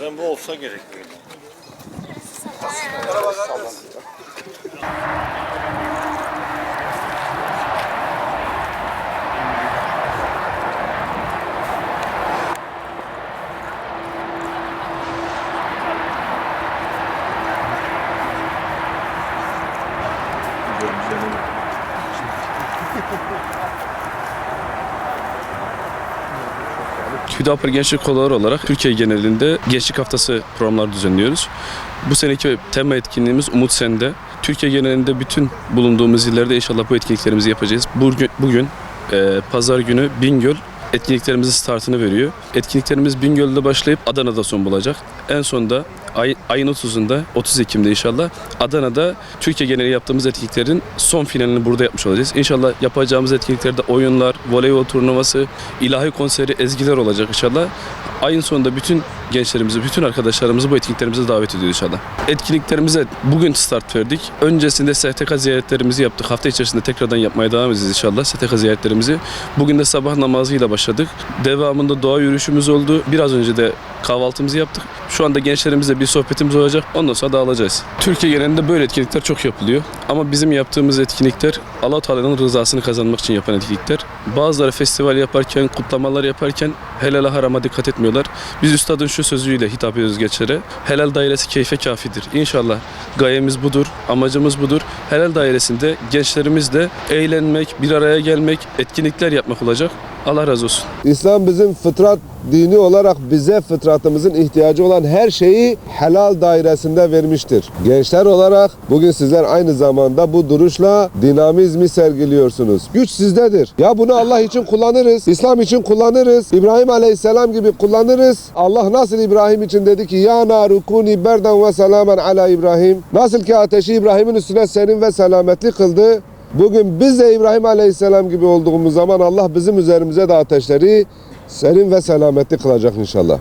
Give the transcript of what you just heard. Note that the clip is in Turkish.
Ben bu olsa gerek böyle. Hüdapar Gençlik Kolları olarak Türkiye genelinde Gençlik Haftası programları düzenliyoruz. Bu seneki tema etkinliğimiz Umut Sende. Türkiye genelinde bütün bulunduğumuz illerde inşallah bu etkinliklerimizi yapacağız. Bugün Pazar günü Bingöl etkinliklerimizin startını veriyor. Etkinliklerimiz Bingöl'de başlayıp Adana'da son bulacak. En sonunda ayın 30'unda, 30 Ekim'de inşallah Adana'da Türkiye geneli yaptığımız etkinliklerin son finalini burada yapmış olacağız. İnşallah yapacağımız etkinliklerde oyunlar, voleybol turnuvası, ilahi konseri, ezgiler olacak inşallah. Ayın sonunda bütün gençlerimizi, bütün arkadaşlarımızı bu etkinliklerimize davet ediyoruz inşallah. Etkinliklerimize bugün start verdik. Öncesinde STK ziyaretlerimizi yaptık. Hafta içerisinde tekrardan yapmaya devam edeceğiz inşallah STK ziyaretlerimizi. Bugün de sabah namazıyla başladık. Devamında doğa yürüyüşümüz oldu. Biraz önce de kahvaltımızı yaptık. Şu anda gençlerimizle bir sohbetimiz olacak. Ondan sonra dağılacağız. Türkiye genelinde böyle etkinlikler çok yapılıyor. Ama bizim yaptığımız etkinlikler Allah-u Teala'nın rızasını kazanmak için yapan etkinlikler. Bazıları festival yaparken, kutlamalar yaparken helal harama dikkat etmiyorlar. Biz üstadın şu sözüyle hitap ediyoruz gençlere. Helal dairesi keyfe kafidir. İnşallah gayemiz budur, amacımız budur. Helal dairesinde gençlerimizle eğlenmek, bir araya gelmek, etkinlikler yapmak olacak. Allah razı olsun. İslam bizim fıtrat dini olarak bize fıtratımızın ihtiyacı olan her şeyi helal dairesinde vermiştir. Gençler olarak bugün sizler aynı zamanda bu duruşla dinamizmi sergiliyorsunuz. Güç sizdedir. Ya bunu Allah için kullanırız, İslam için kullanırız, İbrahim Aleyhisselam gibi kullanırız. Allah nasıl İbrahim için dedi ki ya naru kuni berden ve selamen ala İbrahim. Nasıl ki ateşi İbrahim'in üstüne serin ve selametli kıldı. Bugün biz de İbrahim Aleyhisselam gibi olduğumuz zaman Allah bizim üzerimize de ateşleri serin ve selametli kılacak inşallah.